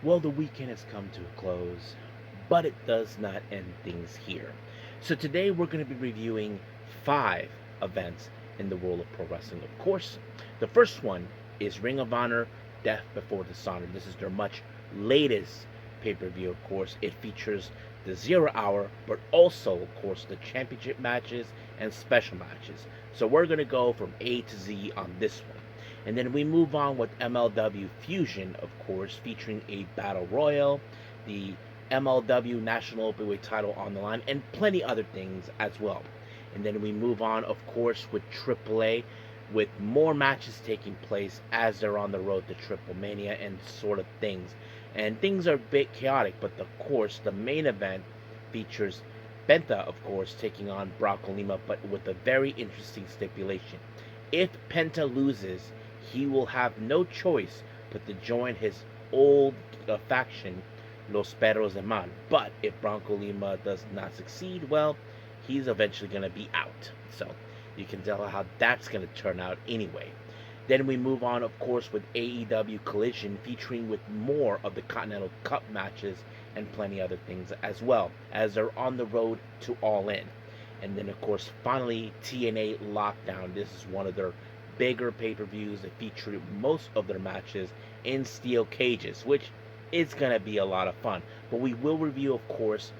Well, the weekend has come to a close, but it does not end things here. So today we're going to be reviewing 5 events in the world of pro wrestling. Of course, the first one is Ring of Honor Death Before Dishonor. This is their much latest pay-per-view, of course. It features the 0 hour, but also, of course, the championship matches and special matches. So we're going to go from A to Z on this one. And then we move on with MLW Fusion, of course, featuring a battle royal, the MLW National Openweigh title on the line, and plenty other things as well. And then we move on, of course, with AAA, with more matches taking place as they're on the road to Triple Mania and sort of things. And things are a bit chaotic, but of course, the main event features Penta, of course, taking on Bronco Lima, but with a very interesting stipulation. If Penta loses, he will have no choice but to join his old faction, Los Perros de Mal. But if Bronco Lima does not succeed, well, he's eventually going to be out. So you can tell how that's going to turn out anyway. Then we move on, of course, with AEW Collision, featuring with more of the Continental Cup matches and plenty other things as well, as they're on the road to All In. And then, of course, finally, TNA Lockdown. This is one of their bigger pay-per-views that feature most of their matches in steel cages, which is going to be a lot of fun. But we will review, of course,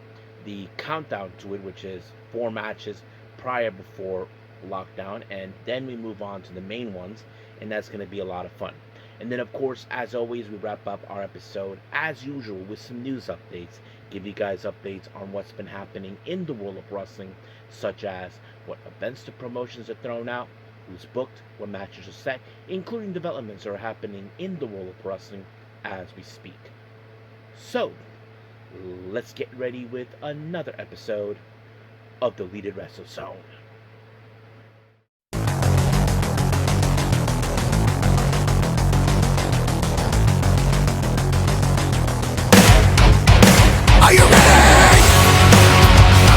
the countdown to it, which is 4 matches before lockdown, and then we move on to the main ones, and that's going to be a lot of fun. And then, of course, as always, we wrap up our episode as usual with some news updates, give you guys updates on what's been happening in the world of wrestling, such as what events the promotions are thrown out, who's booked, what matches are set, including developments that are happening in the world of wrestling as we speak. So, let's get ready with another episode of the Deleted Wrestle Zone. Are you ready?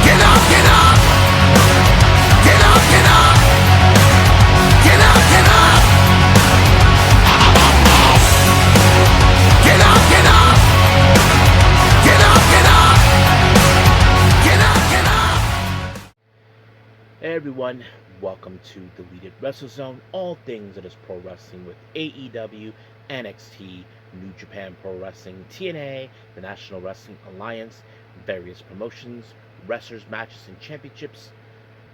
Get up, get up! Get up, get up! Get up, get up! Get up, get up! Get up, get up! Get up, get up! Hey everyone, welcome to Deleted Wrestle Zone, all things that is pro wrestling with AEW, NXT, New Japan Pro Wrestling, TNA, the National Wrestling Alliance, various promotions, wrestlers, matches, and championships.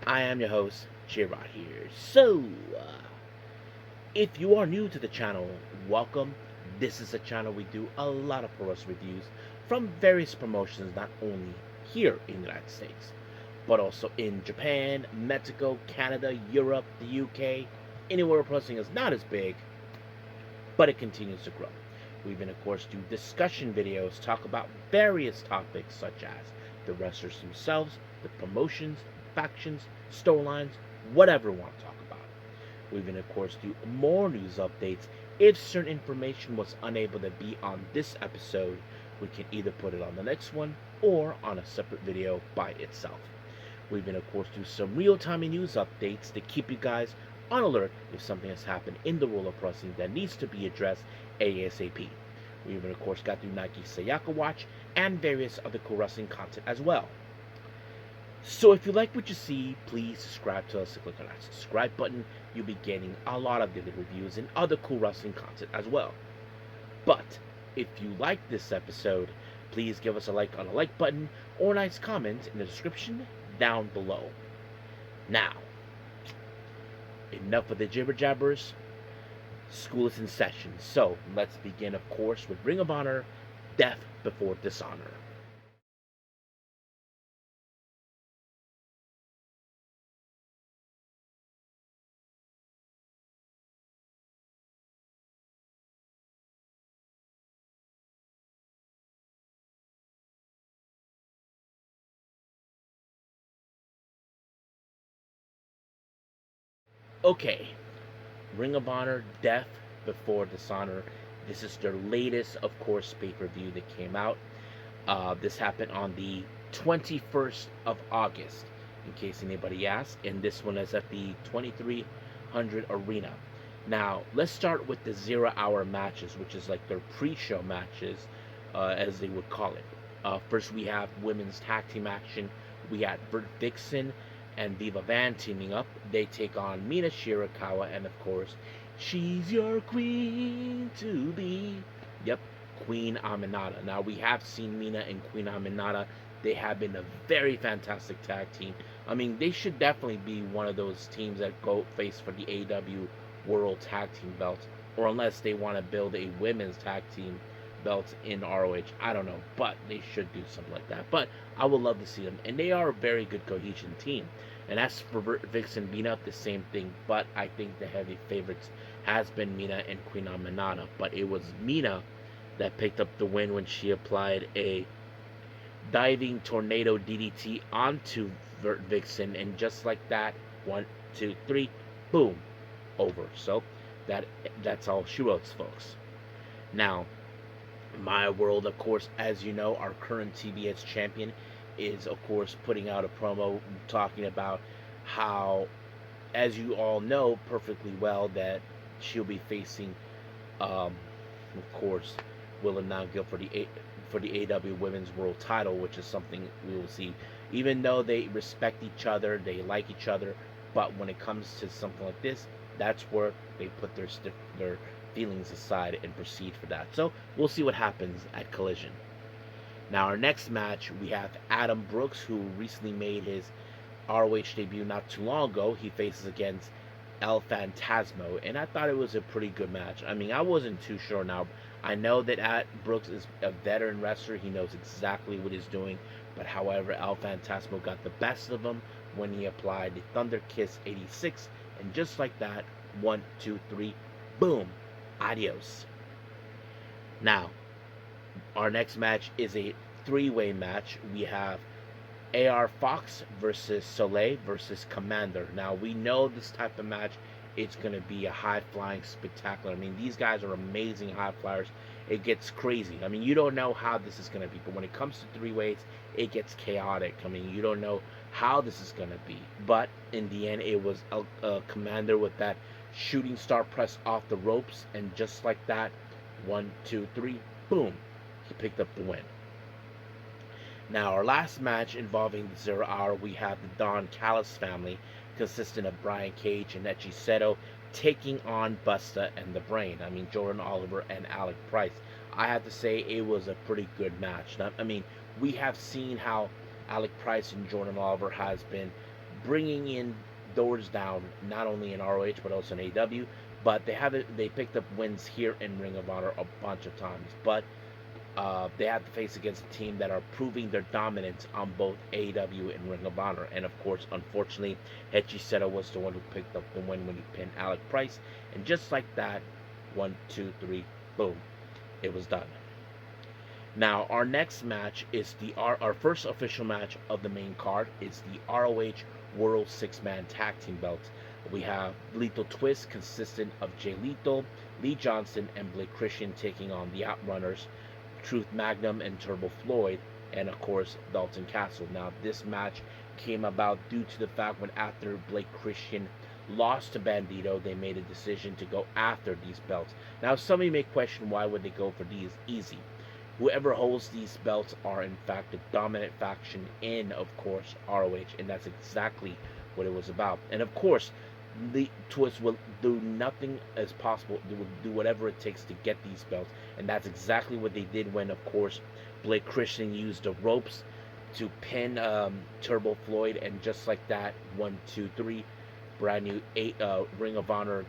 I am your host, J-Rod here. So, if you are new to the channel, welcome. This is a channel we do a lot of pro wrestling reviews from various promotions, not only here in the United States, but also in Japan, Mexico, Canada, Europe, the UK, anywhere pro wrestling is not as big, but it continues to grow. We even, of course, do discussion videos, talk about various topics such as the wrestlers themselves, the promotions, factions, storylines, whatever we want to talk about. We even, of course, do more news updates. If certain information was unable to be on this episode, we can either put it on the next one or on a separate video by itself. We even, of course, do some real-time news updates to keep you guys on alert if something has happened in the world of wrestling that needs to be addressed ASAP. We even, of course, got the Nike Sayaka watch and various other cool wrestling content as well. So if you like what you see, please subscribe to us and click on that subscribe button. You'll be getting a lot of daily reviews and other cool wrestling content as well. But if you like this episode, please give us a like on the like button or a nice comment in the description down below. Now, enough of the jibber jabbers. School is in session, so let's begin, of course, with Ring of Honor Death Before Dishonor. Okay, Ring of Honor Death Before Dishonor. This is their latest, of course, pay-per-view that came out. This happened on the 21st of August, in case anybody asked, and this one is at the 2300 Arena. Now, let's start with the 0 hour matches, which is like their pre-show matches, as they would call it. First, we have women's tag team action. We had Britt Vixen and Viva Van teaming up. They take on Mina Shirakawa, and of course, she's your queen to be. Yep, Queen Aminata. Now, we have seen Mina and Queen Aminata. They have been a very fantastic tag team. I mean, they should definitely be one of those teams that go face for the AEW World Tag Team belt, or unless they want to build a women's tag team belt in ROH. I don't know, but they should do something like that. But I would love to see them, and they are a very good cohesion team. And as for Vixen Mina, the same thing. But I think the heavy favorites has been Mina and Queen Aminata. But it was Mina that picked up the win when she applied a diving tornado DDT onto Vixen, and just like that, 1, 2, 3, boom, over. So that's all she wrote, folks. Now, my world, of course, as you know, our current TBS champion is, of course, putting out a promo talking about how, as you all know perfectly well, that she'll be facing, of course, Will and Now for the AEW Women's World Title, which is something we will see. Even though they respect each other, they like each other, but when it comes to something like this, that's where they put their feelings aside and proceed for that. So we'll see what happens at Collision. Now, our next match, we have Adam Brooks, who recently made his ROH debut not too long ago. He faces against El Phantasmo, and I thought it was a pretty good match. I mean, I wasn't too sure. Now, I know that Brooks is a veteran wrestler. He knows exactly what he's doing, but however, El Phantasmo got the best of him when he applied the Thunder Kiss 86, and just like that, 1, 2, 3, boom, adios. Now, our next match is a three-way match. We have AR Fox versus Soleil versus Commander. Now, we know this type of match, it's going to be a high-flying spectacular. I mean, these guys are amazing high flyers. It gets crazy. I mean, you don't know how this is going to be, but when it comes to three ways, it gets chaotic. I mean, you don't know how this is going to be. But in the end, it was a Commander with that shooting star press off the ropes, and just like that, 1, 2, 3, boom, he picked up the win. Now, our last match involving the 0 Hour, we have the Don Callis family, consisting of Brian Cage and Echi Seto, taking on Busta and the Brain. I mean, Jordan Oliver and Alec Price. I have to say, it was a pretty good match. Now, I mean, we have seen how Alec Price and Jordan Oliver has been bringing in doors down, not only in ROH, but also in AEW. But they picked up wins here in Ring of Honor a bunch of times. But they have to face against a team that are proving their dominance on both AEW and Ring of Honor. And of course, unfortunately, Echi Seto was the one who picked up the win when he pinned Alec Price. And just like that, 1, 2, 3, boom, it was done. Now, our next match is our first official match of the main card. It's the ROH World 6-Man Tag Team Belts. We have Lethal Twist, consistent of Jay Lethal, Lee Johnson, and Blake Christian, taking on the Outrunners, Truth Magnum and Turbo Floyd, and of course Dalton Castle. Now, this match came about due to the fact when after Blake Christian lost to Bandito, they made a decision to go after these belts. Now, some of you may question, why would they go for these? Easy. Whoever holds these belts are in fact the dominant faction in, of course, ROH, and that's exactly what it was about. And of course, the Twist will do nothing as possible. They will do whatever it takes to get these belts, and that's exactly what they did when, of course, Blake Christian used the ropes to pin Turbo Floyd, and just like that, 1, 2, 3, brand new Ring of Honor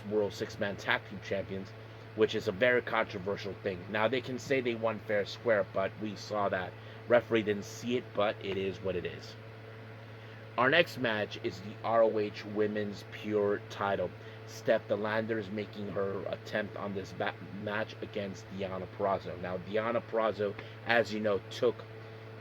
World 6-Man Tag Team Champions, which is a very controversial thing. Now, they can say they won fair square, but we saw that. Referee didn't see it, but it is what it is. Our next match is the ROH Women's Pure Title. Steph Delanders making her attempt on this match against Deonna Purrazzo. Now, Deonna Purrazzo, as you know, took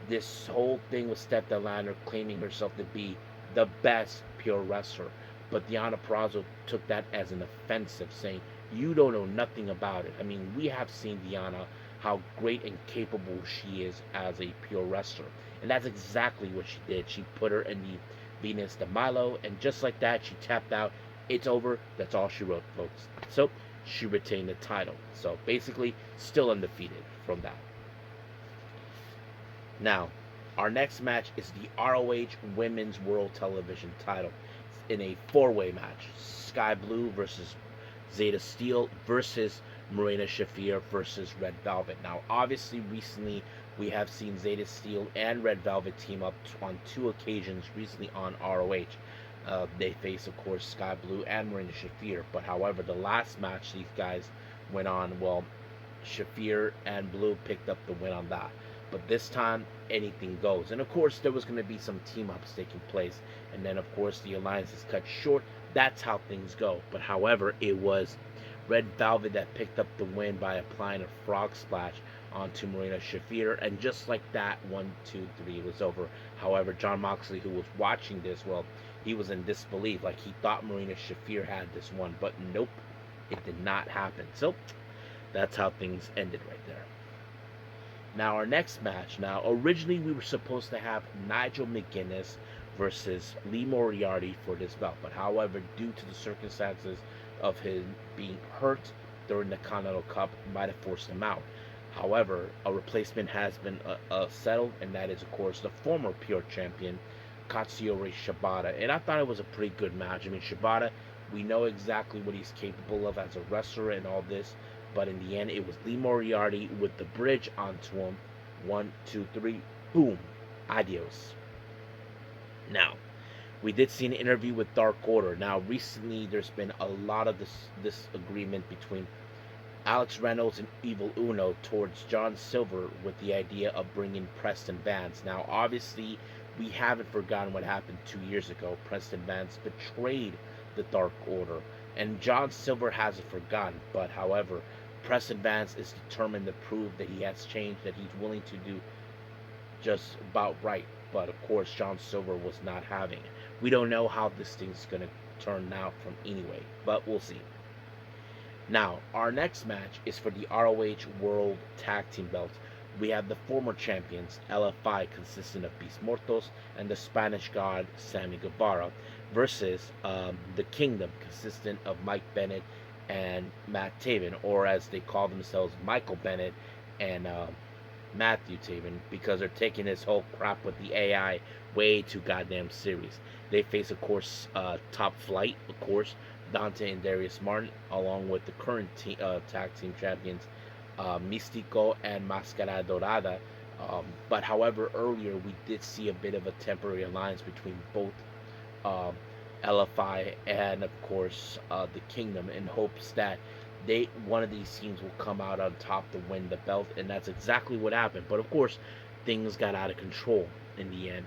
this whole thing with Steph Delander claiming herself to be the best pure wrestler. But Deonna Purrazzo took that as an offensive, saying, you don't know nothing about it. I mean, we have seen Deonna, how great and capable she is as a pure wrestler. And that's exactly what she did. She put her in the Venus de Milo, and just like that, she tapped out. It's over. That's all she wrote, folks. So, she retained the title. So, basically, still undefeated from that. Now, our next match is the ROH Women's World Television title in a four-way match. Sky Blue versus Zeta Steel versus Marina Shafir versus Red Velvet. Now, obviously, recently we have seen Zeta Steel and Red Velvet team up on two occasions recently on ROH. They face, of course, Sky Blue and Marina Shafir. But however, the last match these guys went on, well, Shafir and Blue picked up the win on that. But this time, anything goes. And of course, there was going to be some team ups taking place. And then, of course, the alliance is cut short. That's how things go. But however, it was Red Velvet that picked up the win by applying a frog splash onto Marina Shafir. And just like that, 1, 2, 3, it was over. However, John Moxley, who was watching this, well, he was in disbelief. Like, he thought Marina Shafir had this one. But nope, it did not happen. So, that's how things ended right there. Now, our next match. Now, originally we were supposed to have Nigel McGuinness versus Lee Moriarty for this belt. But however, due to the circumstances of him being hurt during the Continental Cup, might have forced him out. However, a replacement has been settled, and that is, of course, the former Pure Champion, Katsuyori Shibata. And I thought it was a pretty good match. I mean, Shibata, we know exactly what he's capable of as a wrestler and all this. But in the end, it was Lee Moriarty with the bridge onto him. 1, 2, 3, boom, adios. Now, we did see an interview with Dark Order. Now, recently, there's been a lot of this agreement between Alex Reynolds and Evil Uno towards John Silver with the idea of bringing Preston Vance. Now, obviously, we haven't forgotten what happened 2 years ago. Preston Vance betrayed the Dark Order, and John Silver hasn't forgotten. But however, Preston Vance is determined to prove that he has changed, that he's willing to do just about right. But of course, John Silver was not having it. We don't know how this thing's going to turn out from anyway, but we'll see. Now, our next match is for the ROH World Tag Team belt. We have the former champions, LFI, consisting of Beast Mortos and the Spanish God, Sammy Guevara, versus the Kingdom, consistent of Mike Bennett and Matt Taven, or as they call themselves, Michael Bennett and Matthew Taven, because they're taking this whole crap with the AI way too goddamn serious. They face, of course, Top Flight, of course, Dante and Darius Martin, along with the current tag team champions, Místico and Máscara Dorada. But however, earlier we did see a bit of a temporary alliance between both LFI and, of course, the Kingdom, in hopes that one of these teams will come out on top to win the belt, and that's exactly what happened. But of course, things got out of control in the end.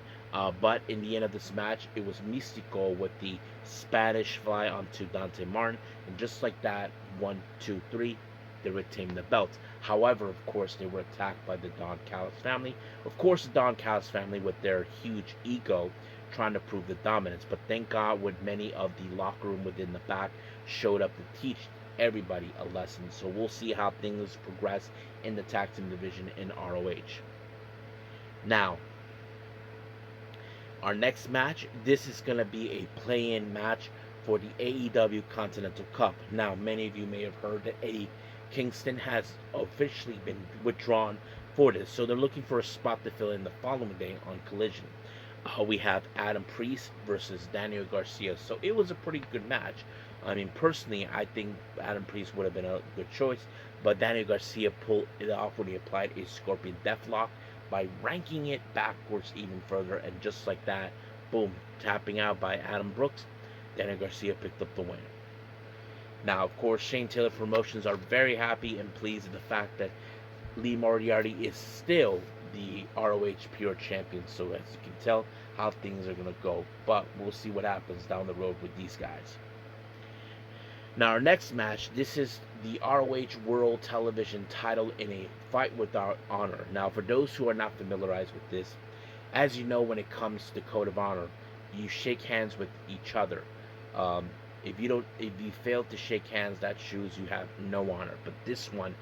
But in the end of this match, it was Místico with the Spanish fly onto Dante Martin, and just like that, 1, 2, 3, they retained the belt. However, of course, they were attacked by the Don Callis family. Of course, the Don Callis family, with their huge ego, trying to prove the dominance. But thank God, with many of the locker room within the back showed up to teach everybody a lesson. So we'll see how things progress in the tag team division in ROH. Now, our next match, this is going to be a play-in match for the AEW Continental Cup. Now, many of you may have heard that Eddie Kingston has officially been withdrawn for this, so they're looking for a spot to fill in the following day on Collision. We have Adam Priest versus Daniel Garcia. So it was a pretty good match. I mean, personally, I think Adam Priest would have been a good choice, but Daniel Garcia pulled it off when he applied a Scorpion Deathlock by ranking it backwards even further, and just like that, boom, tapping out by Adam Brooks, Daniel Garcia picked up the win. Now, of course, Shane Taylor Promotions are very happy and pleased with the fact that Lee Moriarty is still the ROH Pure Champion. So as you can tell, how things are going to go. But we'll see what happens down the road with these guys. Now, our next match, this is the ROH World Television title in a fight without honor. Now, for those who are not familiarized with this, as you know, when it comes to Code of Honor, you shake hands with each other. If you fail to shake hands, that shows you have no honor. But this one,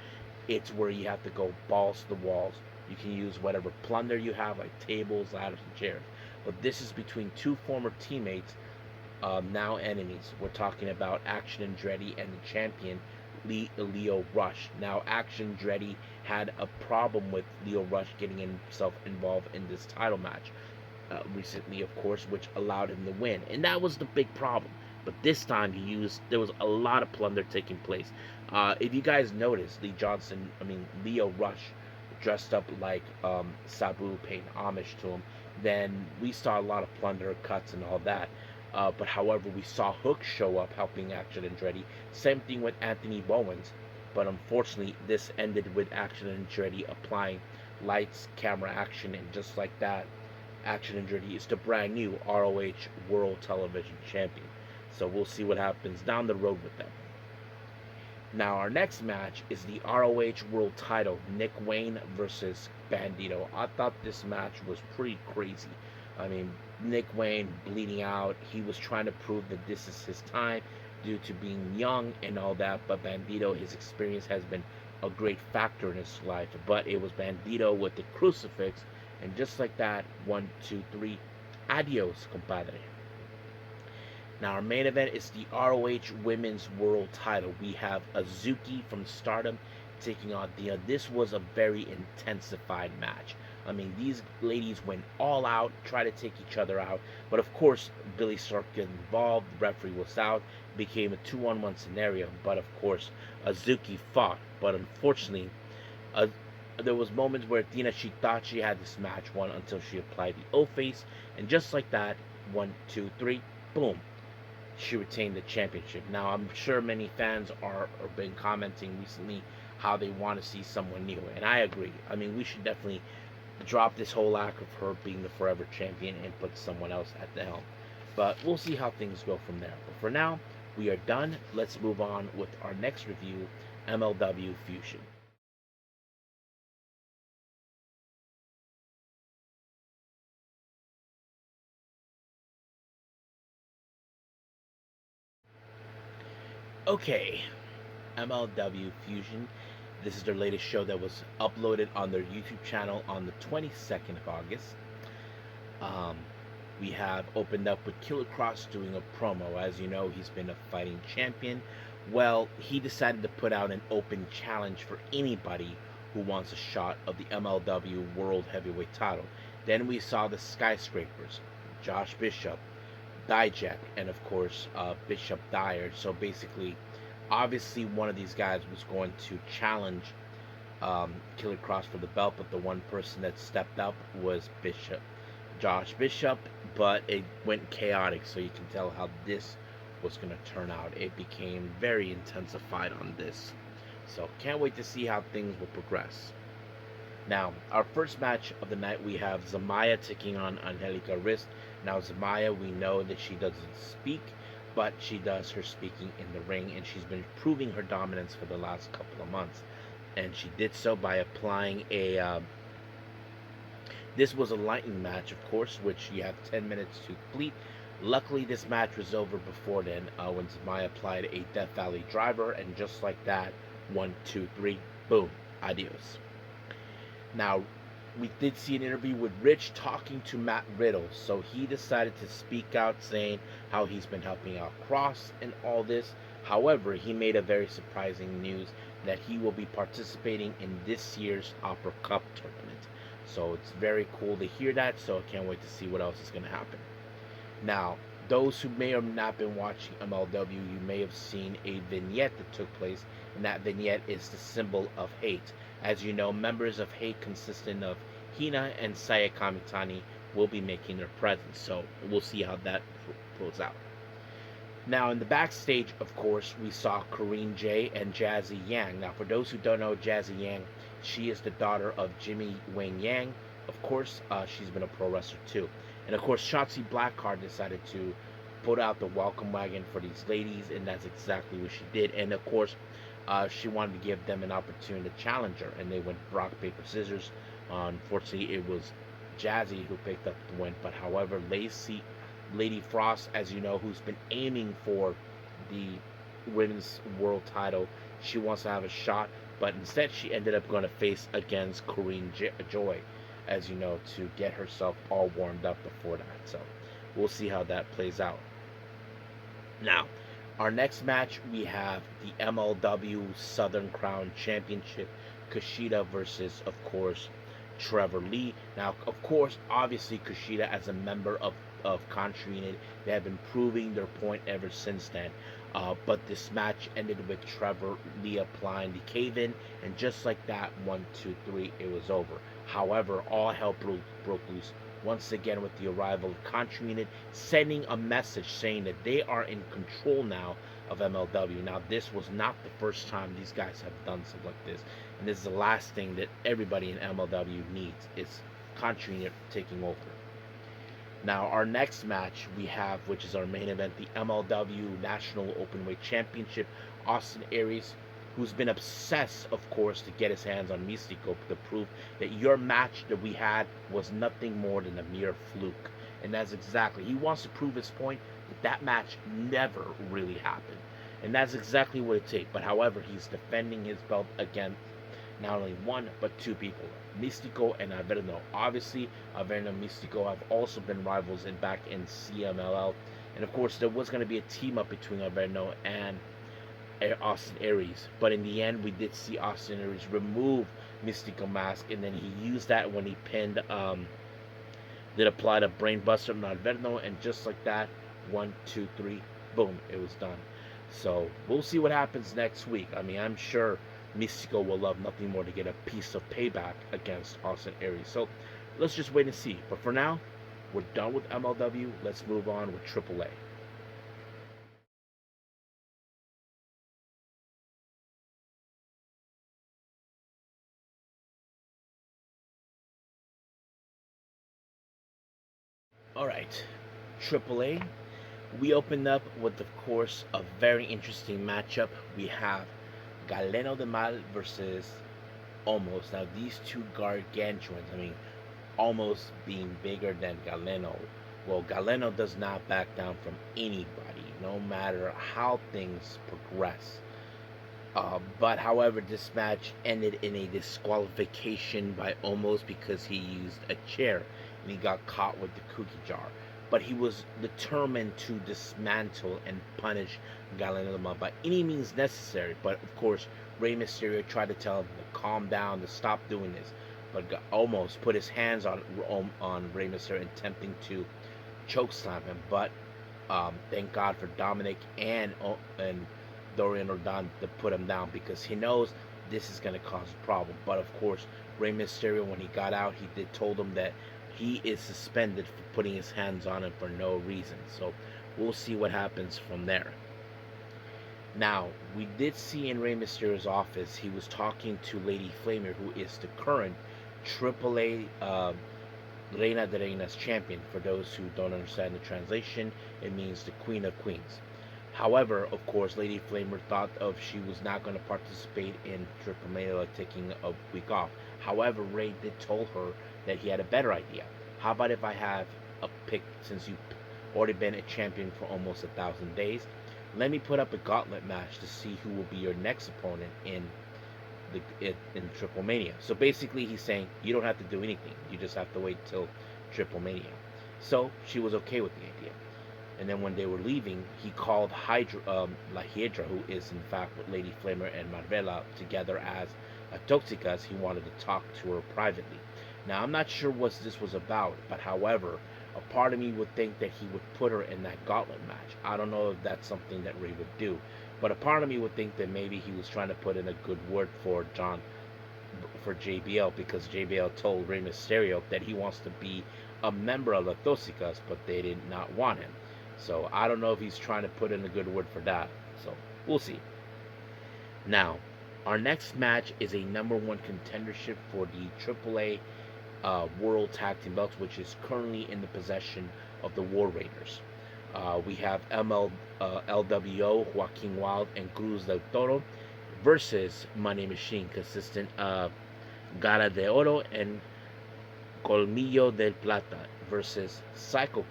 it's where you have to go balls to the walls. You can use whatever plunder you have, like tables, ladders, and chairs. But this is between two former teammates, now enemies. We're talking about Action Andretti and the champion, Leo Rush. Now, Action Andretti had a problem with Leo Rush getting himself involved in this title match recently, of course, which allowed him to win, and that was the big problem. But this time, there was a lot of plunder taking place. If you guys noticed, Leo Rush dressed up like Sabu, paying homage to him. Then we saw a lot of plunder, cuts, and all that. But however, we saw Hook show up helping Action Andretti. Same thing with Anthony Bowens. But unfortunately, this ended with Action Andretti applying lights, camera, action, and just like that, Action Andretti is the brand new ROH World Television Champion. So we'll see what happens down the road with them. Now, our next match is the ROH World Title, Nick Wayne versus Bandito. I thought this match was pretty crazy. I mean, Nick Wayne bleeding out. He was trying to prove that this is his time due to being young and all that. But Bandito, his experience has been a great factor in his life. But it was Bandito with the crucifix. And just like that, 1, 2, 3, adios, compadre. Now, our main event is the ROH Women's World Title. We have Azuki from Stardom taking on Dia. This was a very intensified match. I mean, these ladies went all out, tried to take each other out. But of course, Billy Stark got involved. The referee was out. Became a 2-on-1 scenario. But of course, Azuki fought. But unfortunately, there was moments where Athena, she thought she had this match won until she applied the O-Face. And just like that, 1, 2, 3, boom, she retained the championship. Now, I'm sure many fans are been commenting recently how they want to see someone new. And I agree. I mean, we should definitely drop this whole act of her being the forever champion and put someone else at the helm. But we'll see how things go from there. But for now, we are done. Let's move on with our next review, MLW Fusion. Okay, MLW Fusion. This is their latest show that was uploaded on their YouTube channel on the 22nd of August. Um, we have opened up with Killer Cross doing a promo. As you know, he's been a fighting champion. Well, he decided to put out an open challenge for anybody who wants a shot of the MLW World Heavyweight title. Then we saw the Skyscrapers, Josh Bishop, Dijak, and of course Bishop Dyer. So basically, obviously one of these guys was going to challenge Killer Cross for the belt, but the one person that stepped up was Josh Bishop. But it went chaotic, so you can tell how this was going to turn out. It became very intensified on this, so can't wait to see how things will progress. Now, our first match of the night, we have Zamaya taking on Angelica Riz. Now, Zamaya, we know that she doesn't speak, but she does her speaking in the ring, and she's been proving her dominance for the last couple of months. And she did so by applying a... this was a lightning match, of course, which you have 10 minutes to complete. Luckily, this match was over before then when Zamaya applied a Death Valley driver, and just like that, 1, 2, 3, boom, adios. Now, we did see an interview with Rich talking to Matt Riddle, so he decided to speak out saying how he's been helping out Cross and all this. However, he made a very surprising news that he will be participating in this year's Opera Cup tournament. So it's very cool to hear that, so I can't wait to see what else is going to happen. Now, those who may or may not been watching MLW, you may have seen a vignette that took place, and that vignette is the symbol of hate. As you know, members of Hate consisting of Hina and Saya Kamitani will be making their presence, so we'll see how that pulls out. Now, in the backstage, of course, we saw Corinne J and Jazzy Yang. Now, for those who don't know Jazzy Yang, she is the daughter of Jimmy Wang Yang. Of course, she's been a pro wrestler too. And of course, Shotzi Blackheart decided to put out the welcome wagon for these ladies, and that's exactly what she did. And of course, she wanted to give them an opportunity to challenge her, and they went rock, paper, scissors. Unfortunately, it was Jazzy who picked up the win, but however, Lady Frost, as you know, who's been aiming for the women's world title, she wants to have a shot, but instead she ended up going to face against Corinne Joy, as you know, to get herself all warmed up before that. So we'll see how that plays out. Now, Our next match, we have the MLW Southern Crown Championship, Kushida versus, of course, Trevor Lee. Now, of course, obviously, Kushida, as a member of Country Unit, they have been proving their point ever since then. But this match ended with Trevor Lee applying the cave-in, and just like that, 1, 2, 3, it was over. However, all hell broke loose once again with the arrival of Country Unit, sending a message saying that they are in control now of MLW. Now, this was not the first time these guys have done something like this, and this is the last thing that everybody in MLW needs, is Country Unit taking over. Now, our next match we have, which is our main event, the MLW National Openweight Championship, Austin Aries, who's been obsessed, of course, to get his hands on Mystico to prove that your match that we had was nothing more than a mere fluke. And that's exactly, he wants to prove his point that that match never really happened. And that's exactly what it takes. But however, he's defending his belt against not only one, but two people, Mystico and Averno. Obviously, Averno and Mystico have also been rivals back in CMLL. And of course, there was going to be a team up between Averno and Austin Aries, but in the end we did see Austin Aries remove Mystico mask, and then he used that when he pinned did apply the brainbuster on Alverno, and just like that, 1, 2, 3, boom, it was done. So we'll see what happens next week. I mean, I'm sure Mystico will love nothing more to get a piece of payback against Austin Aries. So let's just wait and see. But for now, we're done with MLW. Let's move on with AAA. All right, AAA. We opened up with, of course, a very interesting matchup. We have Galeno de Mal versus Omos. Now, these two gargantuans, I mean, almost being bigger than Galeno. Well, Galeno does not back down from anybody, no matter how things progress. But however, this match ended in a disqualification by Omos because he used a chair and he got caught with the cookie jar. But he was determined to dismantle and punish Galeno by any means necessary. But of course, Rey Mysterio tried to tell him to calm down, to stop doing this. But Omos put his hands on Rey Mysterio, attempting to chokeslam him. But thank God for Dominic and Dorian Ordan to put him down, because he knows this is going to cause a problem. But of course, Rey Mysterio, when he got out, he told him that he is suspended for putting his hands on him for no reason. So we'll see what happens from there. Now, we did see in Rey Mysterio's office, he was talking to Lady Flamer, who is the current AAA Reina de Reinas champion. For those who don't understand the translation, it means the Queen of Queens. However, of course, Lady Flamer thought she was not going to participate in Triple Mania, like taking a week off. However, Ray did told her that he had a better idea. How about if I have a pick, since you've already been a champion for almost 1,000 days, let me put up a gauntlet match to see who will be your next opponent in Triple Mania. So basically, he's saying you don't have to do anything. You just have to wait till Triple Mania. So she was okay with the idea. And then when they were leaving, he called La Hiedra, who is in fact with Lady Flamer and Marvela together as a Toxica, as he wanted to talk to her privately. Now, I'm not sure what this was about, but however, a part of me would think that he would put her in that gauntlet match. I don't know if that's something that Ray would do, but a part of me would think that maybe he was trying to put in a good word for JBL, because JBL told Rey Mysterio that he wants to be a member of the Toxicas, but they did not want him. So I don't know if he's trying to put in a good word for that. So we'll see. Now, our next match is a #1 contendership for the AAA World Tag Team belts, which is currently in the possession of the War Raiders. We have LWO, Joaquin Wild, and Cruz del Toro versus Money Machine, consistent of Gara de Oro and Colmillo del Plata, versus Psycho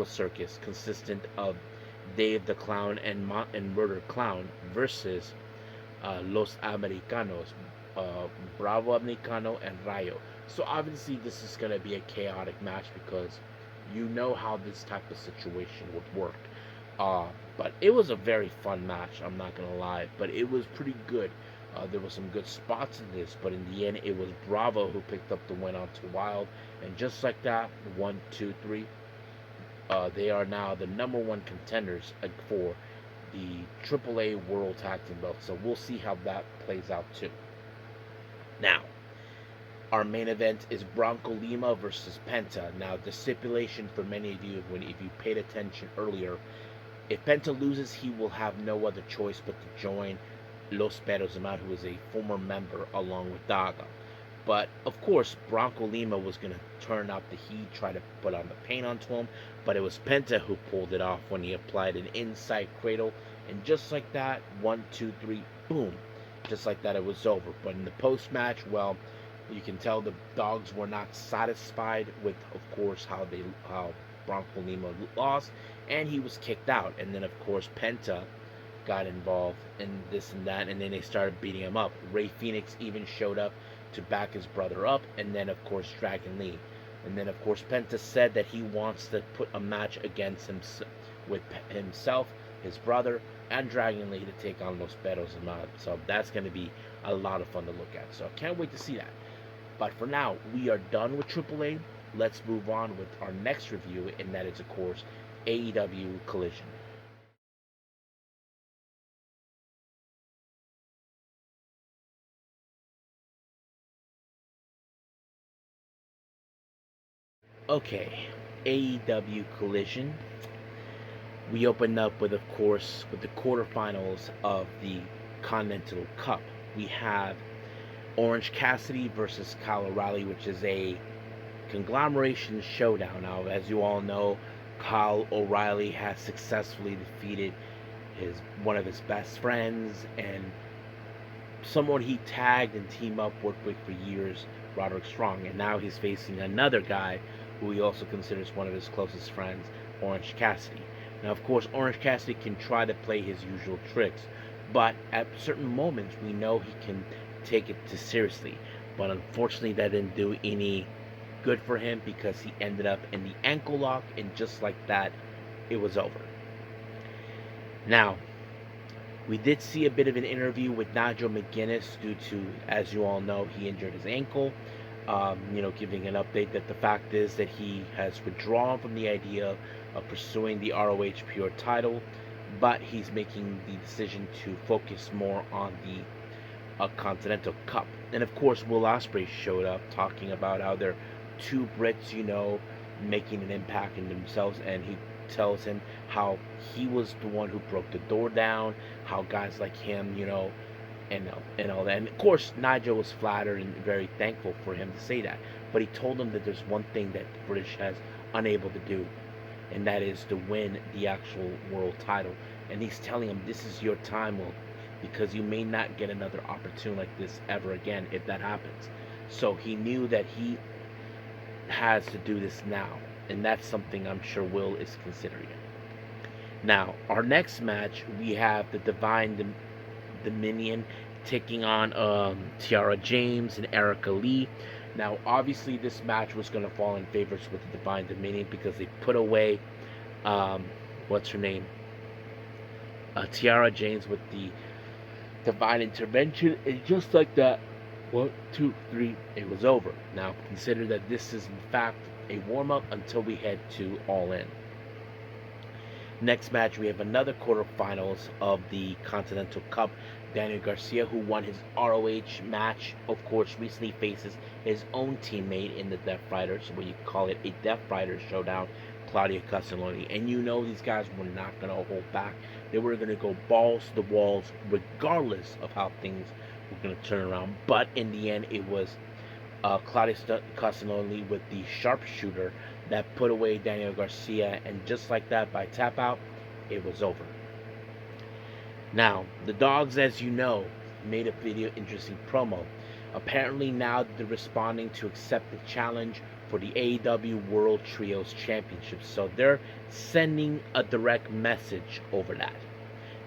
Circus, consistent of Dave the Clown and Murder Clown, versus Los Americanos, Bravo Americano and Rayo. So obviously this is going to be a chaotic match, because you know how this type of situation would work. But it was a very fun match, I'm not going to lie. But it was pretty good. There were some good spots in this, but in the end, it was Bravo who picked up the win onto Wild. And just like that, 1, 2, 3, they are now the number one contenders for the AAA World Tag Team belt. So we'll see how that plays out too. Now, our main event is Bronco Lima versus Penta. Now, the stipulation for many of you, if you paid attention earlier, if Penta loses, he will have no other choice but to join Los Perros de Mar, who is a former member, along with Daga. But, of course, Bronco Lima was going to turn out the heat, try to put on the paint onto him, but it was Penta who pulled it off when he applied an inside cradle, and just like that, 1, 2, 3, boom. Just like that, it was over. But in the post-match, well, you can tell the dogs were not satisfied with, of course, how Bronco Lima lost, and he was kicked out. And then, of course, Penta got involved in this and that, and then they started beating him up. Ray Phoenix even showed up to back his brother up, and then, of course, Dragon Lee. And then, of course, Penta said that he wants to put a match against himself, his brother, and Dragon Lee to take on Los Perros de Mar. So that's going to be a lot of fun to look at. So I can't wait to see that. But for now, we are done with AAA. Let's move on with our next review, and that is, of course, AEW Collision. Okay, AEW Collision. We opened up with, of course, with the quarterfinals of the Continental Cup. We have Orange Cassidy versus Kyle O'Reilly, which is a conglomeration showdown. Now, as you all know, Kyle O'Reilly has successfully defeated one of his best friends and someone he tagged and teamed up worked with for years, Roderick Strong, and now he's facing another guy who he also considers one of his closest friends, Orange Cassidy. Now, of course, Orange Cassidy can try to play his usual tricks, but at certain moments we know he can take it too seriously. But unfortunately, that didn't do any good for him because he ended up in the ankle lock, and just like that, it was over. Now, we did see a bit of an interview with Nigel McGuinness due to, as you all know, he injured his ankle. Giving an update that the fact is that he has withdrawn from the idea of pursuing the ROH Pure title, but he's making the decision to focus more on the Continental Cup. And of course, Will Ospreay showed up talking about how they're two Brits, making an impact in themselves, and he tells him how he was the one who broke the door down, how guys like him, and all that. And of course, Nigel was flattered and very thankful for him to say that. But he told him that there's one thing that the British has unable to do, and that is to win the actual world title. And he's telling him, this is your time, Will, because you may not get another opportunity like this ever again if that happens. So he knew that he has to do this now, and that's something I'm sure Will is considering. Now, our next match, we have the Divine Dominion taking on Tiara James and Erica Lee. Now, obviously, this match was going to fall in favors with the Divine Dominion because they put away, what's her name? Tiara James with the Divine Intervention, and just like that, 1, 2, 3, it was over. Now, consider that this is, in fact, a warm-up until we head to All In. Next match, we have another quarterfinals of the Continental Cup. Daniel Garcia, who won his ROH match, of course, recently faces his own teammate in the Death Riders, where you call it a Death Riders showdown, Claudio Castagnoli. And these guys were not going to hold back. They were going to go balls to the walls, regardless of how things were going to turn around. But in the end, it was Claudio Castagnoli with the sharpshooter that put away Daniel Garcia, and just like that, by tap out, it was over. Now, the Dogs, as you know, made a video interesting promo. Apparently now they're responding to accept the challenge for the AEW World Trios Championship. So they're sending a direct message over that.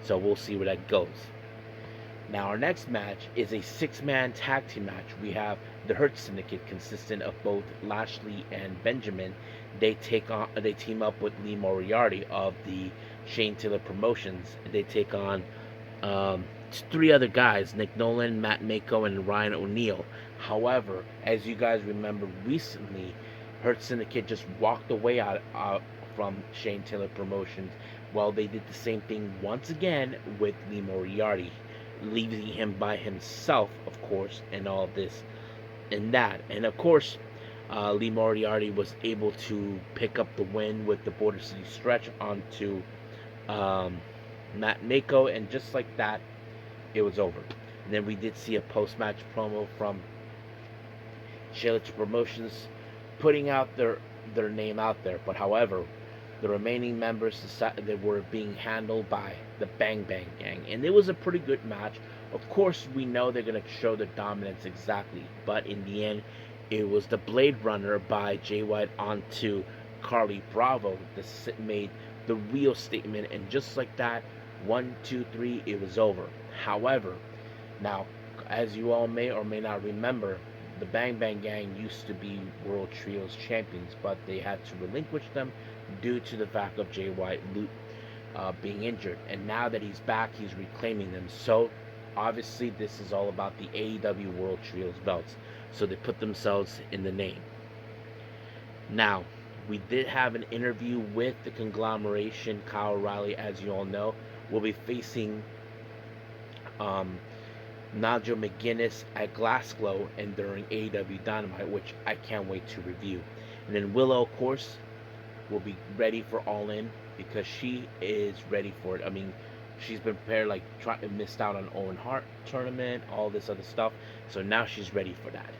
So we'll see where that goes. Now, our next match is a 6-man tag team match. We have the Hurt Syndicate, consisting of both Lashley and Benjamin. They team up with Lee Moriarty of the Shane Taylor Promotions, and they take on um, 3 other guys: Nick Nolan, Matt Mako, and Ryan O'Neal. However, as you guys remember recently, Hurt Syndicate just walked away out from Shane Taylor Promotions. Well, they did the same thing once again with Lee Moriarty, leaving him by himself, of course, and all of this and that. And of course, Lee Moriarty was able to pick up the win with the Border City Stretch onto um, Matt Mako, and just like that, it was over. And then we did see a post-match promo from Shayla Promotions putting out their name out there. But however, the remaining members decided they were being handled by the Bang Bang Gang, and it was a pretty good match. Of course, we know they're going to show their dominance exactly, but in the end, it was the Blade Runner by Jay White onto Carly Bravo that made the real statement, and just like that, 1, 2, 3, it was over. However, now, as you all may or may not remember, the Bang Bang Gang used to be World Trios champions, but they had to relinquish them due to the fact of Jay White being injured. And now that he's back, he's reclaiming them. So, obviously, this is all about the AEW World Trios belts. So they put themselves in the name. Now, we did have an interview with the conglomeration. Kyle O'Reilly, as you all know, will be facing Nigel McGuinness at Glassglow and during AEW Dynamite, which I can't wait to review. And then Willow, of course, will be ready for All In because she is ready for it. I mean, she's been prepared, like missed out on Owen Hart tournament, all this other stuff. So now she's ready for that.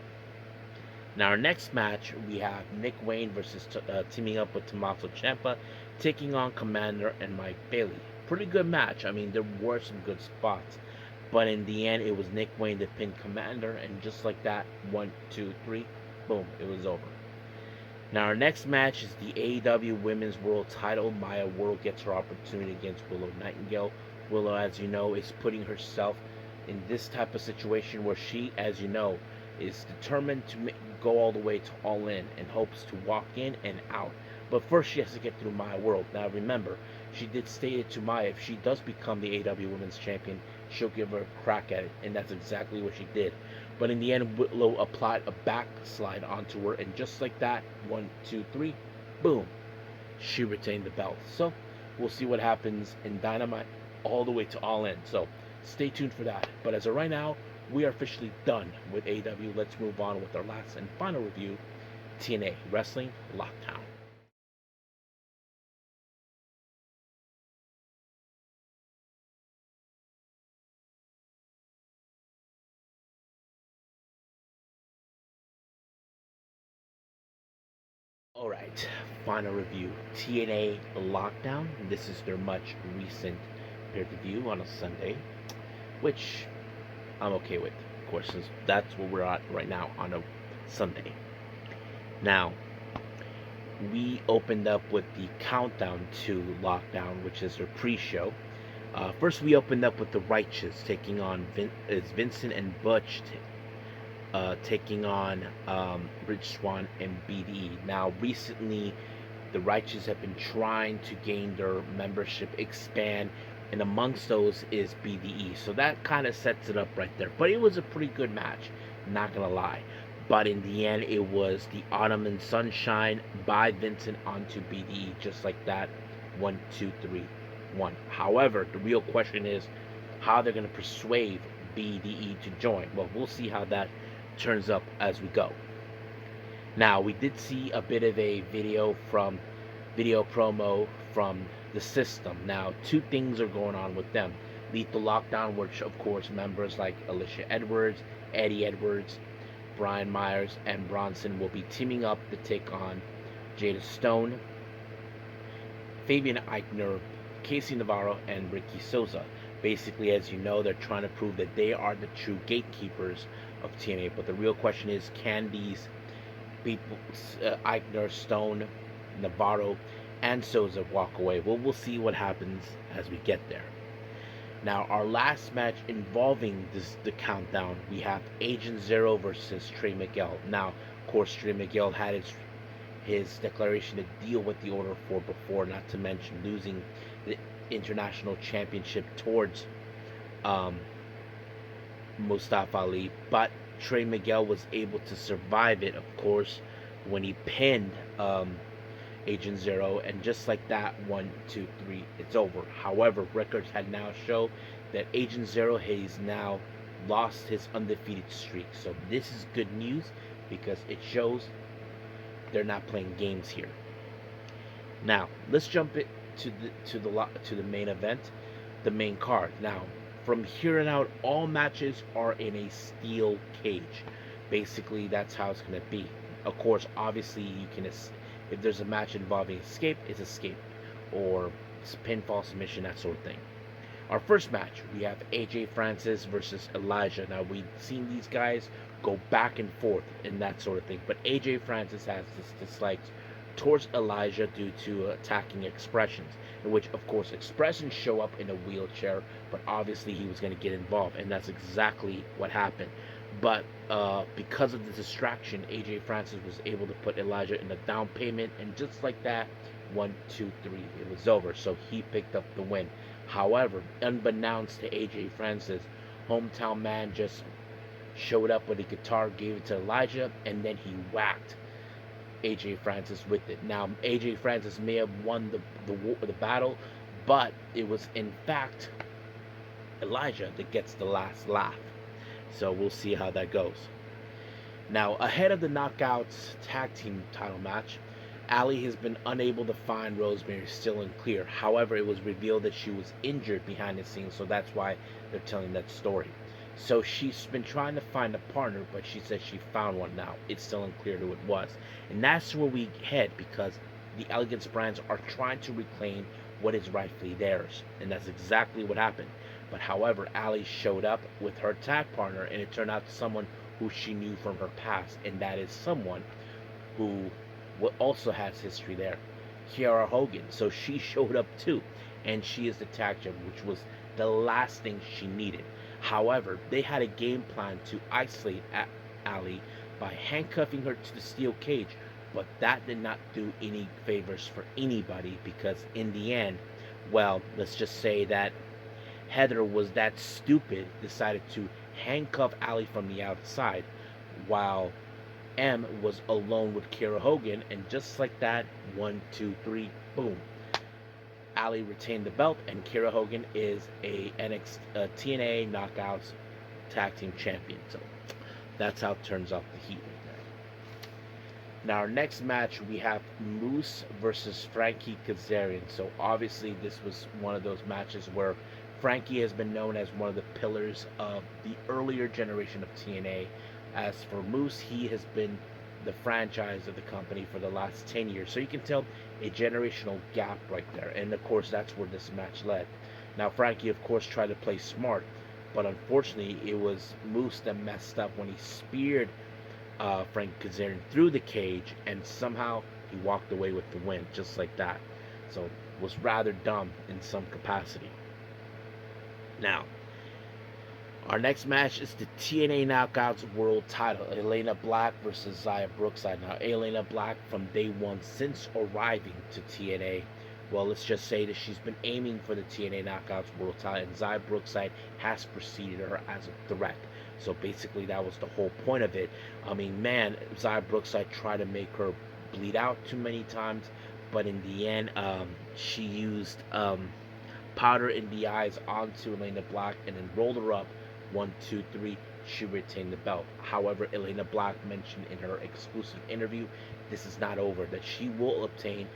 Now our next match, we have Nick Wayne versus teaming up with Tommaso Ciampa, taking on Commander and Mike Bailey. Pretty good match. I mean, there were some good spots, but in the end, it was Nick Wayne that pinned Commander, and just like that, 1, 2, 3, boom, it was over. Now our next match is the AEW Women's World Title. Maya World gets her opportunity against Willow Nightingale. Willow, as you know, is putting herself in this type of situation where she, as you know, is determined to go all the way to All In and hopes to walk in and out. But first she has to get through Maya World. Now remember, she did state it to Maya, if she does become the AEW Women's Champion, she'll give her a crack at it, and that's exactly what she did. But in the end, Willow applied a backslide onto her, and just like that, 1, 2, 3, boom, she retained the belt. So we'll see what happens in Dynamite all the way to All In. So stay tuned for that. But as of right now, we are officially done with AEW. Let's move on with our last and final review, TNA Wrestling Lockdown. Alright, final review, TNA Lockdown. This is their much recent pay-per-view on a Sunday, which I'm okay with, of course, since that's where we're at right now on a Sunday. Now, we opened up with the countdown to Lockdown, which is their pre-show. First, we opened up with the Righteous taking on Vincent and Butch taking on Rich Swann and BDE. Now, recently, the Righteous have been trying to gain their membership, expand, and amongst those is BDE. So that kind of sets it up right there. But it was a pretty good match, not gonna lie. But in the end, it was the Autumn and Sunshine by Vincent onto BDE, just like that. 1, 2, 3, 1. However, the real question is how they're gonna persuade BDE to join. Well, we'll see how that turns up as we go. Now, we did see a bit of a video promo from the System. Now, 2 things are going on with them. Lethal Lockdown, which of course members like Alicia Edwards, Eddie Edwards, Brian Myers, and Bronson will be teaming up to take on Jada Stone, Fabian Eichner, Casey Navarro, and Ricky Souza. Basically, as you know, they're trying to prove that they are the true gatekeepers of TNA. But the real question is, can these people, Eichner, Stone, Navarro, and Souza, walk away? Well, we'll see what happens as we get there. Now, our last match involving the countdown, we have Agent Zero versus Trey Miguel. Now, of course, Trey Miguel had his declaration to deal with the Order 4 before, not to mention losing International Championship towards um, Mustafa Ali, but Trey Miguel was able to survive it, of course, when he pinned Agent Zero, and just like that, 1, 2, 3, it's over. However, records had now shown that Agent Zero has now lost his undefeated streak. So this is good news because it shows they're not playing games here. Now let's jump it to the main event, the main card. Now from here on out, all matches are in a steel cage. Basically, that's how it's gonna be. Of course, obviously, you can if there's a match involving escape, it's escape, or pinfall submission, that sort of thing. Our first match, we have AJ Francis versus Elijah. Now we've seen these guys go back and forth and that sort of thing, but AJ Francis has this dislike towards Elijah due to attacking expressions, in which of course expressions show up in a wheelchair, but obviously he was going to get involved, and that's exactly what happened. But because of the distraction, AJ Francis was able to put Elijah in a down payment, and just like that, 1, 2, 3, it was over. So he picked up the win. However, unbeknownst to AJ Francis, hometown man just showed up with a guitar, gave it to Elijah, and then he whacked AJ Francis with it. Now, AJ Francis may have won the battle, but it was in fact Elijah that gets the last laugh. So we'll see how that goes. Now, ahead of the Knockouts tag team title match, Allie has been unable to find Rosemary still unclear. However, it was revealed that she was injured behind the scenes, so that's why they're telling that story. So she's been trying to find a partner, but she says she found one now. It's still unclear who it was. And that's where we head, because the Elegance brands are trying to reclaim what is rightfully theirs. And that's exactly what happened. But however, Allie showed up with her tag partner, and it turned out to someone who she knew from her past. And that is someone who also has history there, Kiara Hogan. So she showed up too. And she is the tag champion, which was the last thing she needed. However, they had a game plan to isolate Allie by handcuffing her to the steel cage, but that did not do any favors for anybody, because in the end, well, let's just say that Heather was that stupid, decided to handcuff Allie from the outside, while M was alone with Kiera Hogan, and just like that, 1, 2, 3, boom. Allie retained the belt, and Kiera Hogan is a TNA Knockouts Tag Team Champion. So that's how it turns off the heat right there. Now, our next match, we have Moose versus Frankie Kazarian. So obviously, this was one of those matches where Frankie has been known as one of the pillars of the earlier generation of TNA. As for Moose, he has been the franchise of the company for the last 10 years. So you can tell a generational gap right there. And of course, that's where this match led. Now, Frankie, of course, tried to play smart, but unfortunately, it was Moose that messed up when he speared Frank Kazarian through the cage, and somehow he walked away with the win, just like that. So it was rather dumb in some capacity. Now, our next match is the TNA Knockouts World Title. Elena Black versus Xia Brookside. Now, Elena Black, from day one since arriving to TNA, well, let's just say that she's been aiming for the TNA Knockouts World Title, and Xia Brookside has preceded her as a threat. So basically, that was the whole point of it. I mean, man, Xia Brookside tried to make her bleed out too many times, but in the end, she used powder in the eyes onto Elena Black and then rolled her up. 1, 2, 3, she retained the belt. However, Elena Black mentioned in her exclusive interview, this is not over, that she will obtain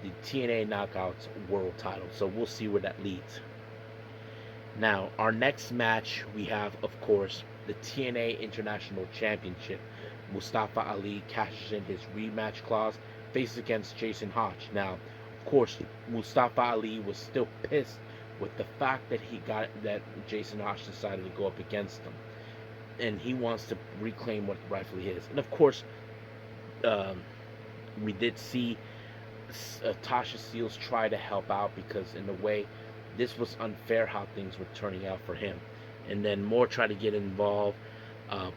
the TNA Knockouts World Title. So we'll see where that leads. Now, our next match, we have, of course, the TNA International Championship. Mustafa Ali cashes in his rematch clause, faced against Jason Hodge. Now, of course, Mustafa Ali was still pissed with the fact that Jason Hodge decided to go up against him, and he wants to reclaim what rightfully is. And of course, we did see Tasha Steelz try to help out, because in a way, this was unfair how things were turning out for him. And then Moore tried to get involved,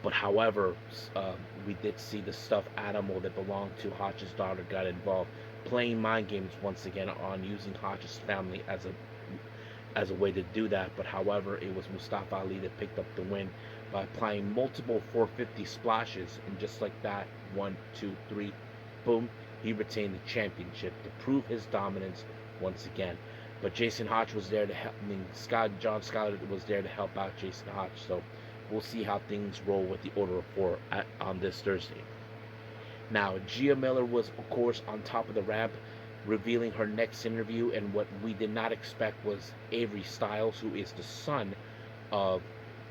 but however, we did see the stuffed animal that belonged to Hodge's daughter got involved, playing mind games once again on using Hodge's family as a as a way to do that. But however, it was Mustafa Ali that picked up the win by applying multiple 450 splashes, and just like that, 1, 2, 3, boom, he retained the championship to prove his dominance once again. But Jason Hodge was there to help. John Scott was there to help out Jason Hodge. So we'll see how things roll with the Order of 4 on this Thursday. Now, Gia Miller was, of course, on top of the ramp, revealing her next interview, and what we did not expect was Avery Styles, who is the son of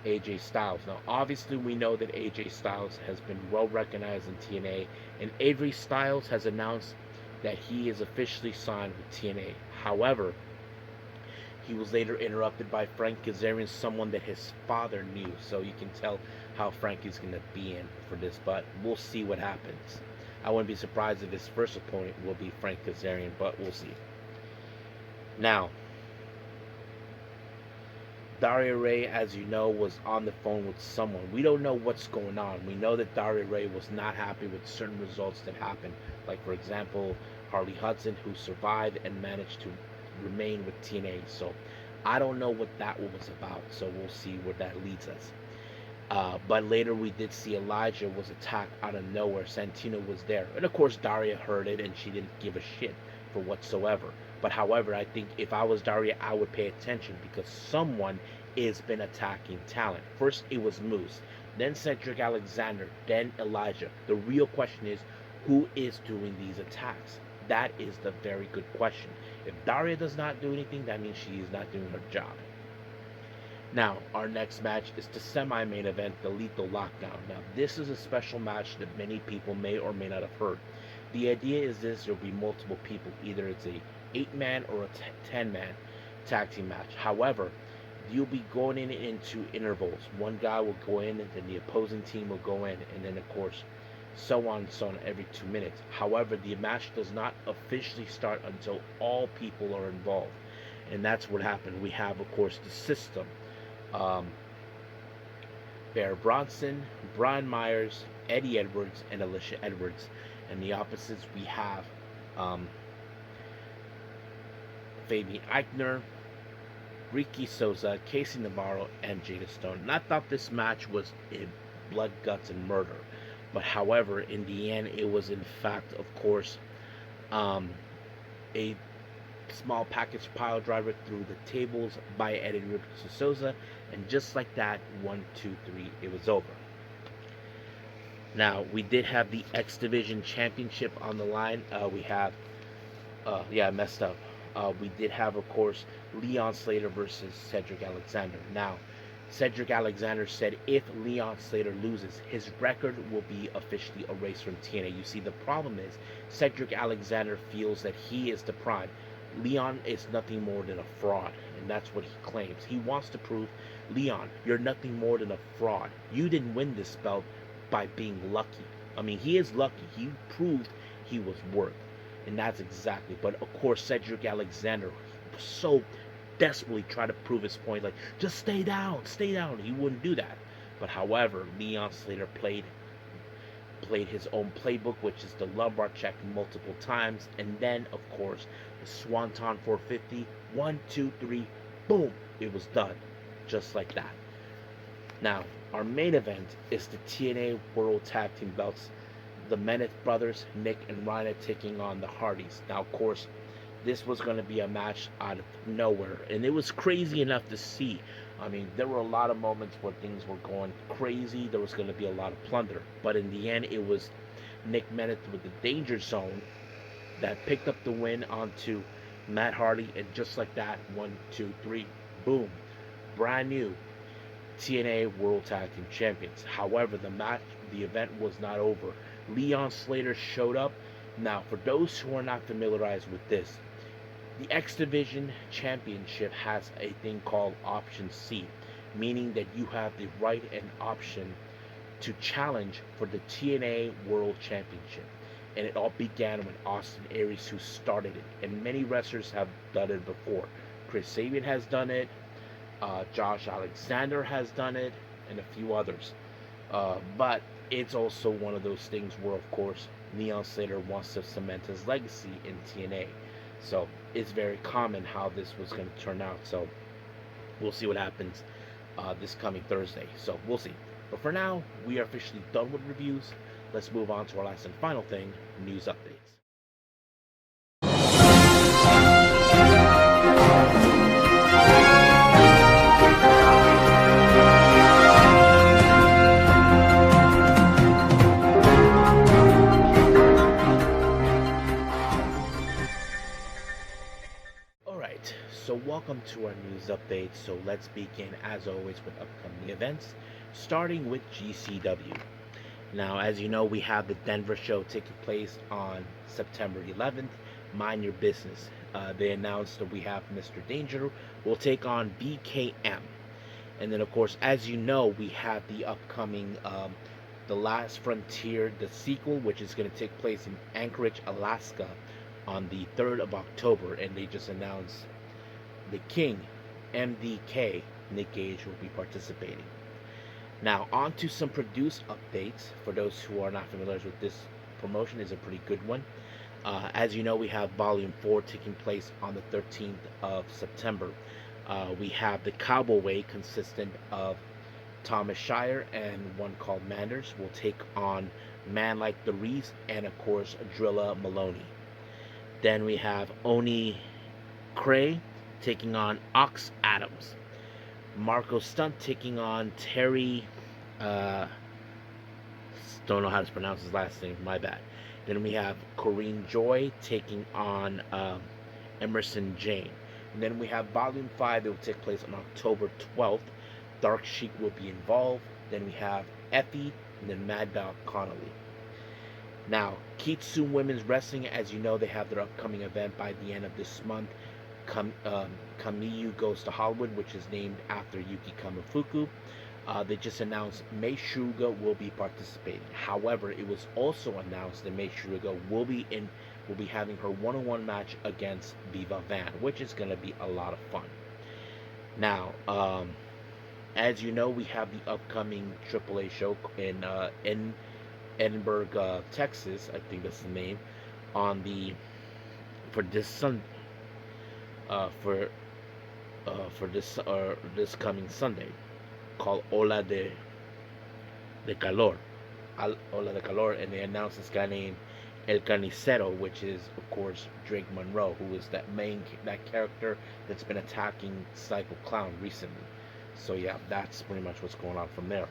AJ Styles. Now, obviously, we know that AJ Styles has been well recognized in TNA, and Avery Styles has announced that he is officially signed with TNA. However, he was later interrupted by Frank Kazarian, someone that his father knew, so you can tell how Frank is going to be in for this, but we'll see what happens. I wouldn't be surprised if his first opponent will be Frank Kazarian, but we'll see. Now, Daria Ray, as you know, was on the phone with someone. We don't know what's going on. We know that Daria Ray was not happy with certain results that happened. Like, for example, Harley Hudson, who survived and managed to remain with TNA. So, I don't know what that was about. So, we'll see where that leads us. But later we did see Elijah was attacked out of nowhere. Santino was there. And of course, Daria heard it and she didn't give a shit for whatsoever. But however, I think if I was Daria, I would pay attention because someone has been attacking talent. First, it was Moose, then Cedric Alexander, then Elijah. The real question is, who is doing these attacks? That is the very good question. If Daria does not do anything, that means she is not doing her job. Now, our next match is the semi-main event, the Lethal Lockdown. Now, this is a special match that many people may or may not have heard. The idea is this: there'll be multiple people. Either it's a 8-man or a 10-man tag team match. However, you'll be going into intervals. One guy will go in, and then the opposing team will go in, and then, of course, so on and so on every 2 minutes. However, the match does not officially start until all people are involved. And that's what happened. We have, of course, the system. Bear Bronson, Brian Myers, Eddie Edwards, and Alicia Edwards. And the opposites, we have Fabian Eichner, Ricky Souza, Casey Navarro, and Jada Stone. And I thought this match was in blood, guts, and murder. But however, in the end, it was in fact, of course, a small package pile driver through the tables by Eddie Souza, and just like that, 1, 2, 3, it was over. Now, we did have the X Division Championship on the line. I messed up. We did have, of course, Leon Slater versus Cedric Alexander. Now, Cedric Alexander said if Leon Slater loses, his record will be officially erased from TNA. You see, the problem is Cedric Alexander feels that he is the prime. Leon is nothing more than a fraud, and that's what he claims. He wants to prove, Leon, you're nothing more than a fraud. You didn't win this belt by being lucky. I mean, he is lucky. He proved he was worth, and that's exactly. But of course, Cedric Alexander so desperately tried to prove his point, like, just stay down, stay down. He wouldn't do that. But however, Leon Slater played his own playbook, which is the lumbar check multiple times, and then of course the Swanton 450, 1, 2, 3, boom, it was done, just like that. Now, our main event is the TNA World Tag Team belts. The Menace brothers, Nick and Ryan, taking on the Hardys. Now, of course, this was going to be a match out of nowhere, and it was crazy enough to see. I mean, there were a lot of moments where things were going crazy. There was going to be a lot of plunder. But in the end, it was Nick Menace with the Danger Zone that picked up the win onto Matt Hardy. And just like that, 1, 2, 3, boom. Brand new TNA World Tag Team Champions. However, the event was not over. Leon Slater showed up. Now, for those who are not familiarized with this, the X Division Championship has a thing called Option C, meaning that you have the right and option to challenge for the TNA World Championship. And it all began with Austin Aries, who started it. And many wrestlers have done it before. Chris Sabin has done it. Josh Alexander has done it. And a few others. But it's also one of those things where, of course, Leon Slater wants to cement his legacy in TNA. So it's very common how this was going to turn out. So We'll see what happens this coming Thursday. So we'll see. But for now, we are officially done with reviews. Let's move on to our last and final thing, news updates. Alright, so welcome to our news update. So let's begin as always with upcoming events, starting with GCW. Now, as you know, we have the Denver show taking place on September 11th. Mind your business. They announced that we have Mr. Danger will take on BKM. And then, of course, as you know, we have the upcoming The Last Frontier, the sequel, which is going to take place in Anchorage, Alaska on the 3rd of October. And they just announced the King, MDK, Nick Gage, will be participating. Now, on to some produced updates. For those who are not familiar with this promotion, is a pretty good one. As you know, we have Volume 4 taking place on the 13th of September. We have the Cowboy, consistent of Thomas Shire and one called Manders, will take on Man Like the Reese and, of course, Drilla Maloney. Then we have Oni Cray taking on Ox Adams. Marco Stunt taking on Terry, don't know how to pronounce his last name, my bad. Then we have Corrine Joy taking on Emerson Jane. And then we have Volume 5 that will take place on October 12th. Dark Sheik will be involved. Then we have Effie and then Mad Dog Connolly. Now, Kitsune Women's Wrestling, as you know, they have their upcoming event by the end of this month. Kamiyu Goes to Hollywood, which is named after Yuki Kamifuku. They just announced Mei Shuga will be participating. However, it was also announced that Mei Shuga will be having her one-on-one match against Viva Van, which is going to be a lot of fun. Now, as you know, we have the upcoming AAA show in Edinburgh, Texas. I think that's the name. For this coming Sunday, called Ola de Calor. Ola de Calor, and they announced this guy named El Carnicero, which is, of course, Drake Monroe, who is that character that's been attacking Psycho Clown recently. So yeah, that's pretty much what's going on from there.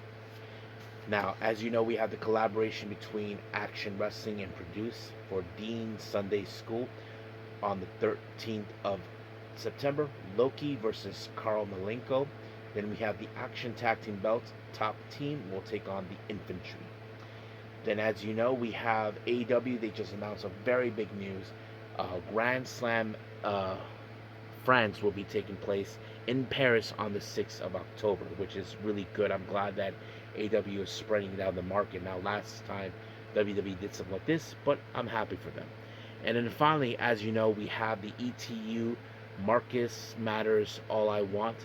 Now, as you know, we have the collaboration between Action Wrestling and Produce for Dean Sunday School on the 13th of September. Loki versus Carl Malenko. Then we have the Action Tag Team belts. Top Team will take on the Infantry. Then, as you know, we have AEW. They just announced a very big news. Grand Slam France will be taking place in Paris on the 6th of October, which is really good. I'm glad that AEW is spreading it out the market. Now, last time WWE did something like this, but I'm happy for them. And then finally, as you know, we have the ETU Marcus Matters All I Want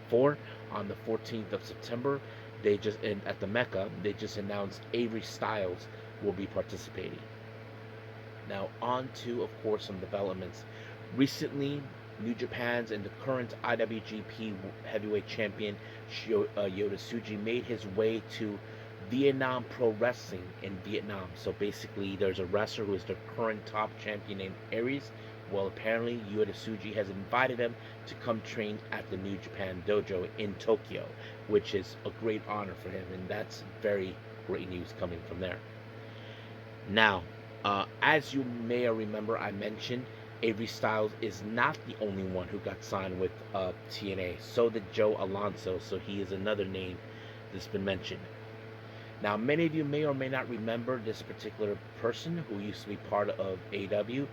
for on the 14th of September. At the Mecca, they just announced Avery Styles will be participating. Now, on to, of course, some developments. Recently, New Japan's and the current IWGP Heavyweight Champion Yota Tsuji made his way to Vietnam Pro Wrestling in Vietnam. So basically, there's a wrestler who is the current top champion named Aries. Well, apparently, Yota Tsuji has invited him to come train at the New Japan Dojo in Tokyo, which is a great honor for him, and that's very great news coming from there. Now, as you may remember, I mentioned Avery Styles is not the only one who got signed with TNA. So did Joe Alonso, so he is another name that's been mentioned. Now, many of you may or may not remember this particular person who used to be part of AEW.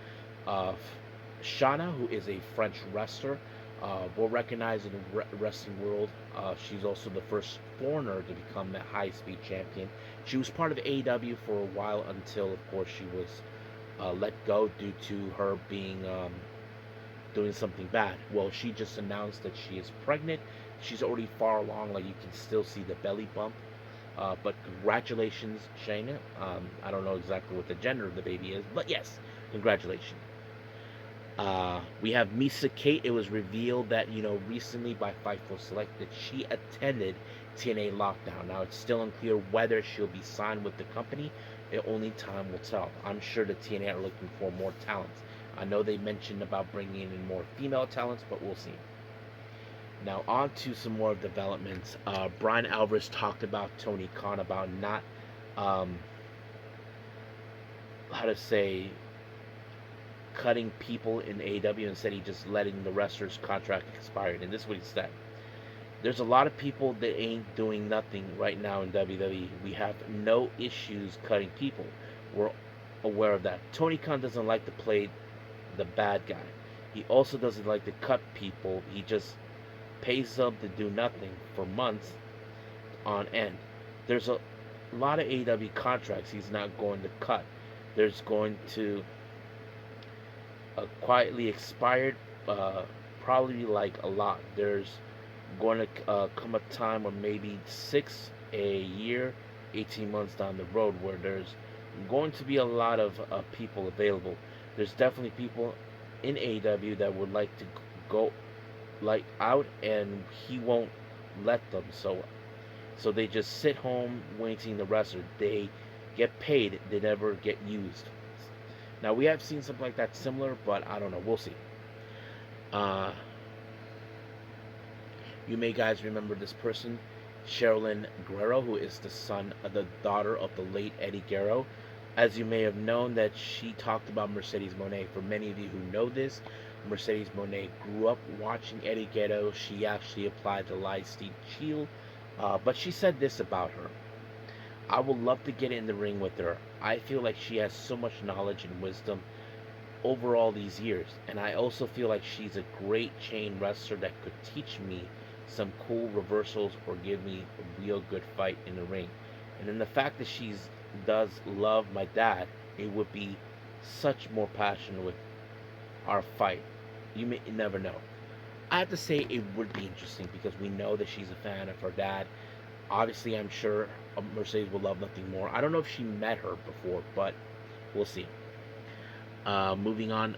Shana, who is a French wrestler, well recognized in the wrestling world. She's also the first foreigner to become the high-speed champion. She was part of AEW for a while until, of course, she was let go due to her being doing something bad. Well, she just announced that she is pregnant. She's already far along, like you can still see the belly bump. But congratulations, Shayna. I don't know exactly what the gender of the baby is, but yes, congratulations. We have Missa Kate. It was revealed that, recently by Fightful Select that she attended TNA Lockdown. Now, it's still unclear whether she'll be signed with the company. Only time will tell. I'm sure the TNA are looking for more talents. I know they mentioned about bringing in more female talents, but we'll see. Now, on to some more developments. Bryan Alvares talked about Tony Khan about not, um, how to say, cutting people in AEW, instead he just letting the wrestlers' contract expire. And this is what he said. There's a lot of people that ain't doing nothing right now in WWE. We have no issues cutting people. We're aware of that. Tony Khan doesn't like to play the bad guy. He also doesn't like to cut people. He just pays them to do nothing for months on end. There's a lot of AEW contracts he's not going to cut. There's going to quietly expired, probably like a lot. There's going to come a time where maybe a year, 18 months down the road, where there's going to be a lot of people available. There's definitely people in AEW that would like to go like out, and he won't let them. So they just sit home waiting the wrestler. They get paid, they never get used. Now, we have seen something like that similar, but I don't know. We'll see. Uh, you may guys remember this person, Sherilyn Guerrero, who is the daughter of the late Eddie Guerrero. As you may have known, that she talked about Mercedes Moné. For many of you who know this, Mercedes Moné grew up watching Eddie Guerrero. She actually applied the Lightsteed Shield, but she said this about her. I would love to get in the ring with her. I feel like she has so much knowledge and wisdom over all these years. And I also feel like she's a great chain wrestler that could teach me some cool reversals or give me a real good fight in the ring. And then the fact that she does love my dad, it would be such more passion with our fight. You may never know. I have to say it would be interesting because we know that she's a fan of her dad. Obviously, I'm sure Mercedes will love nothing more. I don't know if she met her before, but we'll see. Moving on.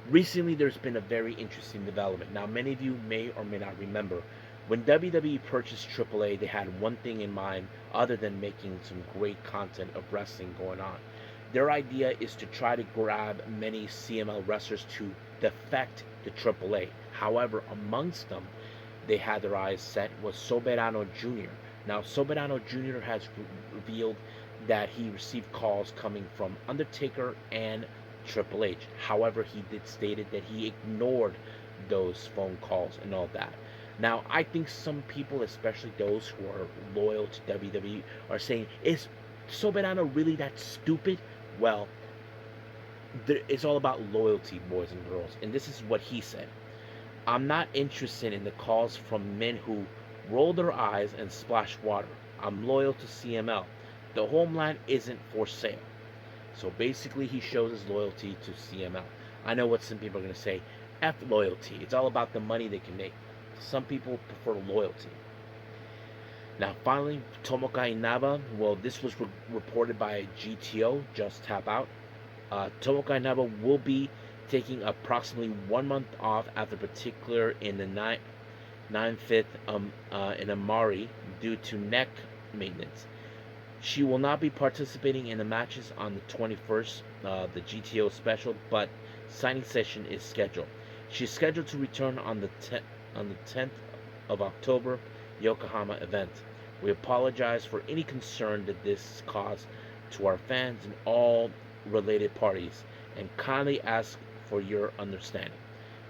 Recently, there's been a very interesting development. Now, many of you may or may not remember, when WWE purchased AAA, they had one thing in mind other than making some great content of wrestling going on. Their idea is to try to grab many CML wrestlers to defect to AAA. However, amongst them, they had their eyes set was Soberano Jr. Now, Soberano Jr. has revealed that he received calls coming from Undertaker and Triple H. However, he did stated that he ignored those phone calls and all that. Now, I think some people, especially those who are loyal to WWE, are saying, is Soberano really that stupid? Well, it's all about loyalty, boys and girls. And this is what he said. I'm not interested in the calls from men who roll their eyes and splash water. I'm loyal to CML. The homeland isn't for sale. So basically, he shows his loyalty to CML. I know what some people are going to say. F loyalty. It's all about the money they can make. Some people prefer loyalty. Now, finally, Tomoka Inaba. Well, this was reported by GTO, Just Tap Out. Tomoka Inaba will be taking approximately 1 month off after particular in the 9/5 in Amari due to neck maintenance. She will not be participating in the matches on the 21st, the GTO special, but signing session is scheduled. She's scheduled to return on the 10th of October, Yokohama event. We apologize for any concern that this caused to our fans and all related parties, and kindly ask for your understanding.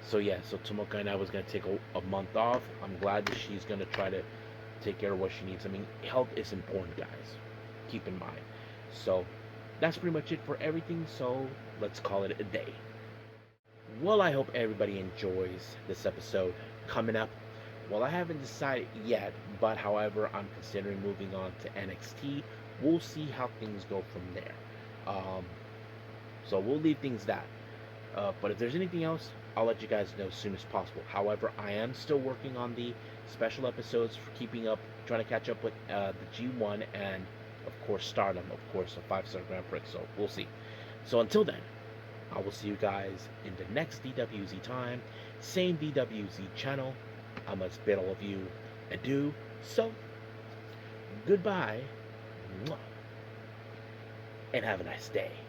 So Tomoka and I was going to take a month off. I'm glad that she's going to try to take care of what she needs. I mean, health is important, guys. Keep in mind. So that's pretty much it for everything. So let's call it a day. Well, I hope everybody enjoys this episode. Coming up, well, I haven't decided yet, but however, I'm considering moving on to NXT. We'll see how things go from there. So we'll leave things that. But if there's anything else, I'll let you guys know as soon as possible. However, I am still working on the special episodes for keeping up, trying to catch up with the G1 and, of course, Stardom, of course, a 5-star Grand Prix. So we'll see. So until then, I will see you guys in the next DWZ time, same DWZ channel. I must bid all of you adieu. So, goodbye, and have a nice day.